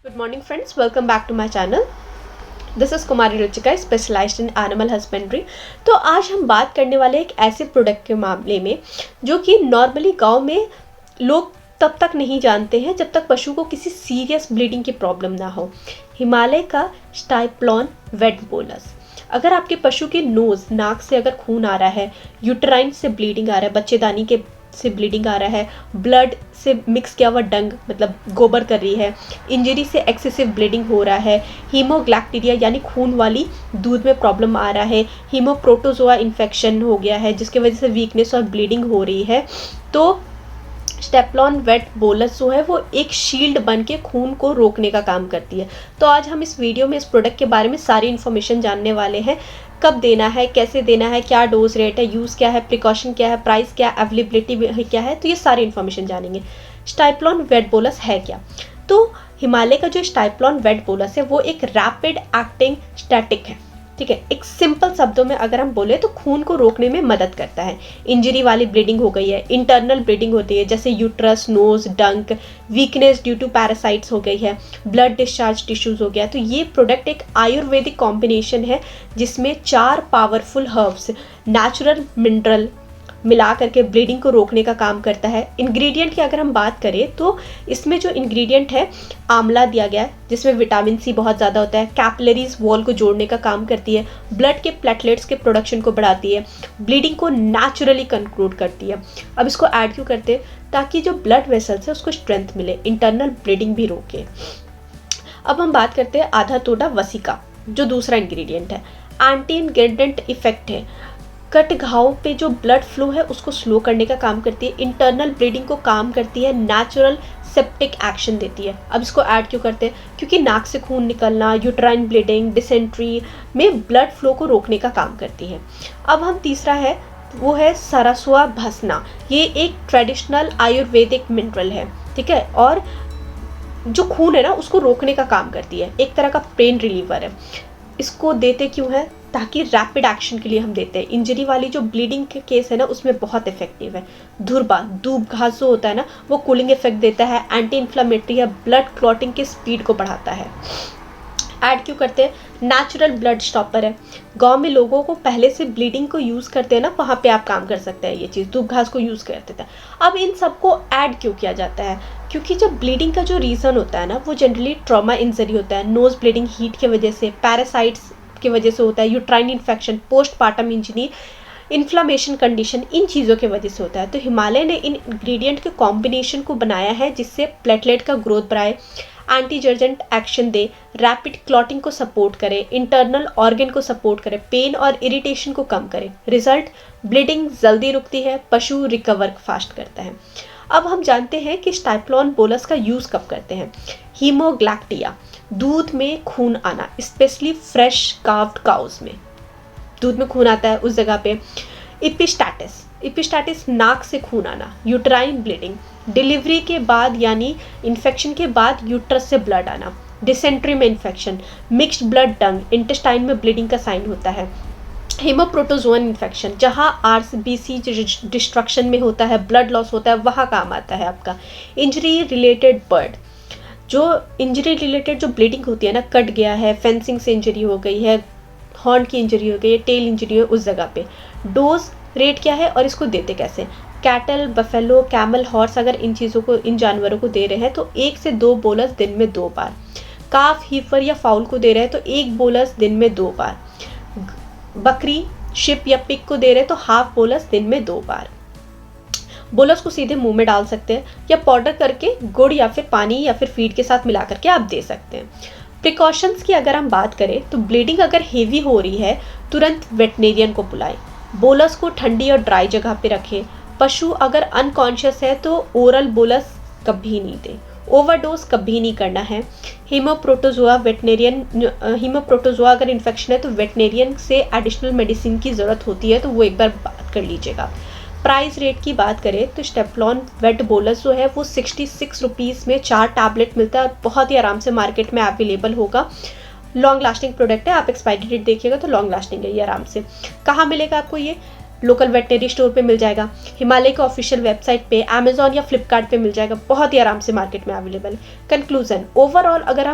Good morning friends, welcome back to my channel. This is Kumari Ruchika, specialised in animal husbandry. तो आज हम बात करने वाले एक ऐसे प्रोडक्ट के मामले में जो कि नॉर्मली गांव में लोग तब तक नहीं जानते हैं जब तक पशु को किसी सीरियस ब्लीडिंग की प्रॉब्लम ना हो। हिमालय का स्टाइप्लॉन वेट बोलस। अगर आपके पशु के नोज़ नाक से अगर खून आ रहा है, यूट्राइन से ब्लीडिंग आ रहा है, बच्चेदानी के से ब्लीडिंग आ रहा है, ब्लड से मिक्स किया हुआ डंग मतलब गोबर कर रही है, इंजरी से एक्सेसिव ब्लीडिंग हो रहा है, हीमोग्लैक्टीरिया यानी खून वाली दूध में प्रॉब्लम आ रहा है, हीमोप्रोटोजोआ इन्फेक्शन हो गया है जिसकी वजह से वीकनेस और ब्लीडिंग हो रही है, तो स्टेप्लॉन वेट बोलस जो है वो एक शील्ड बन के खून को रोकने का काम करती है। तो आज हम इस वीडियो में इस प्रोडक्ट के बारे में सारी इन्फॉर्मेशन जानने वाले हैं। कब देना है, कैसे देना है, क्या डोज रेट है, यूज़ क्या है, प्रिकॉशन क्या है, प्राइस क्या है, अवेलेबिलिटी क्या है, तो ये सारी इन्फॉर्मेशन जानेंगे। स्टाइप्लॉन वेट बोलस है क्या? तो हिमालय का जो स्टाइप्लॉन वेट बोलस है वो एक रैपिड एक्टिंग स्टैटिक है, ठीक है। एक सिंपल शब्दों में अगर हम बोले तो खून को रोकने में मदद करता है। इंजरी वाली ब्लीडिंग हो गई है, इंटरनल ब्लीडिंग होती है जैसे यूट्रस, नोज, डंक, वीकनेस ड्यू टू पैरासाइट्स हो गई है, ब्लड डिस्चार्ज टिश्यूज हो गया, तो ये प्रोडक्ट एक आयुर्वेदिक कॉम्बिनेशन है जिसमें 4 पावरफुल हर्ब्स, नेचुरल मिनरल मिला करके ब्लीडिंग को रोकने का काम करता है। इंग्रेडिएंट की अगर हम बात करें तो इसमें जो इंग्रेडिएंट है, आंवला दिया गया है जिसमें विटामिन सी बहुत ज़्यादा होता है, कैपिलरीज वॉल को जोड़ने का काम करती है, ब्लड के प्लेटलेट्स के प्रोडक्शन को बढ़ाती है, ब्लीडिंग को नेचुरली कंक्लूड करती है। अब इसको ऐड क्यों करते हैं? ताकि जो ब्लड वेसल्स है उसको स्ट्रेंथ मिले, इंटरनल ब्लीडिंग भी रोके। अब हम बात करते हैं आधा तोड़ा वसिका, जो दूसरा इंग्रेडिएंट है। एंटी इंग्रेडिएंट इफेक्ट है, कट घाव पे जो ब्लड फ्लो है उसको स्लो करने का काम करती है, इंटरनल ब्लीडिंग को काम करती है, नेचुरल सेप्टिक एक्शन देती है। अब इसको ऐड क्यों करते हैं? क्योंकि नाक से खून निकलना, यूट्राइन ब्लीडिंग, डिसेंट्री में ब्लड फ्लो को रोकने का काम करती है। अब हम तीसरा है वो है सरसुआ भसना। ये एक ट्रेडिशनल आयुर्वेदिक मिनरल है, ठीक है, और जो खून है ना उसको रोकने का काम करती है, एक तरह का पेन रिलीवर है। इसको देते क्यों है? ताकि रैपिड एक्शन के लिए हम देते हैं। इंजरी वाली जो ब्लीडिंग के केस है ना उसमें बहुत इफेक्टिव है। धुर्बा दूब घास जो होता है ना वो कूलिंग इफेक्ट देता है, एंटी इन्फ्लामेटरी है, ब्लड क्लॉटिंग की स्पीड को बढ़ाता है। ऐड क्यों करते हैं? नेचुरल ब्लड स्टॉपर है। गांव में लोगों को पहले से ब्लीडिंग को यूज़ करते हैं ना, वहाँ पे आप काम कर सकते हैं। ये चीज़ दूब घास को यूज़ करते थे। अब इन सबको ऐड क्यों किया जाता है? क्योंकि जब ब्लीडिंग का जो रीज़न होता है ना वो जनरली ट्रॉमा इंजरी होता है, नोज ब्लीडिंग हीट की वजह से, पैरासाइट्स की वजह से होता है, uterine infection, postpartum injury, inflammation condition, इन चीज़ों की वजह से होता है। तो हिमालय ने इन इंग्रेडिएंट के कॉम्बिनेशन को बनाया है जिससे प्लेटलेट का ग्रोथ बढ़ाए, एंटीजर्जेंट एक्शन दे, रैपिड क्लॉटिंग को सपोर्ट करे, इंटरनल ऑर्गन को सपोर्ट करे, पेन और इरिटेशन को कम करे। रिजल्ट, ब्लीडिंग जल्दी रुकती है, पशु रिकवर फास्ट करता है। अब हम जानते हैं कि स्टाइप्लॉन बोलस का यूज़ कब करते हैं। हीमोग्लैक्टिया, दूध में खून आना, स्पेशली फ्रेश काव्ड काउज में दूध में खून आता है उस जगह पे। इपिस्टाटिस नाक से खून आना, यूट्राइन ब्लीडिंग, डिलीवरी के बाद यानी इन्फेक्शन के बाद यूट्रस से ब्लड आना, डिसेंट्री में इन्फेक्शन, मिक्स्ड ब्लड डंग, इंटेस्टाइन में ब्लीडिंग का साइन होता है, हीमोप्रोटोजोअन इन्फेक्शन जहाँ आरबीसी डिस्ट्रक्शन में होता है, ब्लड लॉस होता है, वहाँ काम आता है आपका। इंजरी रिलेटेड बर्ड, जो इंजरी रिलेटेड जो ब्लीडिंग होती है ना, कट गया है, फेंसिंग से इंजरी हो गई है, हॉर्न की इंजरी हो गई है, टेल इंजरी है उस जगह पे। डोज रेट क्या है और इसको देते कैसे? कैटल, बफेलो, कैमल, हॉर्स, अगर इन चीज़ों को, इन जानवरों को दे रहे हैं तो 1 से 2 बोलस दिन में 2 बार। काफ, हीफर या फाउल को दे रहे हैं तो 1 बोलस दिन में 2 बार। बकरी, शिप या पिग को दे रहे हैं तो हाफ बोलस दिन में 2 बार। बोलस को सीधे मुंह में डाल सकते हैं या पाउडर करके गुड़ या फिर पानी या फिर फीड के साथ मिला करके आप दे सकते हैं। प्रिकॉशंस की अगर हम बात करें तो ब्लीडिंग अगर हेवी हो रही है तुरंत वेटनेरियन को बुलाएं। बोलस को ठंडी और ड्राई जगह पे रखें। पशु अगर अनकॉन्शियस है तो ओरल बोलस कभी नहीं दें। ओवरडोज कभी नहीं करना है। हीमोप्रोटोजोआ अगर इन्फेक्शन है तो वेटनेरियन से एडिशनल मेडिसिन की ज़रूरत होती है, तो वो एक बार बात कर लीजिएगा। प्राइस रेट की बात करें तो स्टेप्लॉन वेट बोलस जो है वो 66 रुपीज़ में 4 टैबलेट मिलता है और बहुत ही आराम से मार्केट में अवेलेबल होगा। लॉन्ग लास्टिंग प्रोडक्ट है, आप एक्सपायरी डेट देखिएगा तो लॉन्ग लास्टिंग है ये आराम से। कहाँ मिलेगा आपको ये? लोकल वेटनरी स्टोर पे मिल जाएगा, हिमालय के ऑफिशियल वेबसाइट पे, अमेजॉन या फ्लिपकार्ट पे मिल जाएगा, बहुत ही आराम से मार्केट में अवेलेबल है। कंक्लूजन, ओवरऑल अगर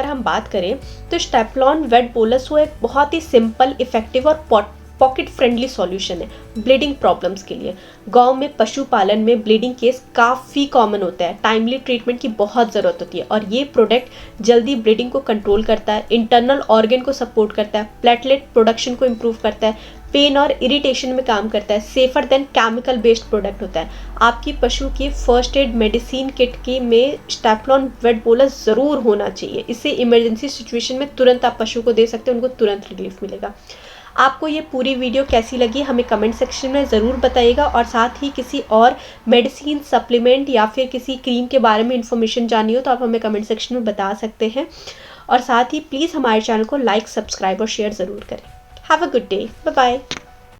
हम बात करें तो स्टेपलॉन वेट बोलस वो एक बहुत ही सिंपल, इफेक्टिव और पॉकेट फ्रेंडली सॉल्यूशन है ब्लीडिंग प्रॉब्लम्स के लिए। गांव में पशुपालन में ब्लीडिंग केस काफ़ी कॉमन होता है, टाइमली ट्रीटमेंट की बहुत ज़रूरत होती है और ये प्रोडक्ट जल्दी ब्लीडिंग को कंट्रोल करता है, इंटरनल ऑर्गन को सपोर्ट करता है, प्लेटलेट प्रोडक्शन को इम्प्रूव करता है, पेन और इरिटेशन में काम करता है, safer than chemical based product होता है। आपकी पशु की फर्स्ट एड मेडिसिन किट की में स्टेपलॉन वेट बोलस ज़रूर होना चाहिए। इससे इमरजेंसी सिचुएशन में तुरंत आप पशु को दे सकते हैं, उनको तुरंत रिलीफ मिलेगा। आपको ये पूरी वीडियो कैसी लगी हमें कमेंट सेक्शन में ज़रूर बताइएगा और साथ ही किसी और मेडिसिन, सप्लीमेंट या फिर किसी क्रीम के बारे में इन्फॉर्मेशन जाननी हो तो आप हमें कमेंट सेक्शन में बता सकते हैं। और साथ ही प्लीज़ हमारे चैनल को लाइक, सब्सक्राइब और शेयर ज़रूर करें। Have a good day, bye bye.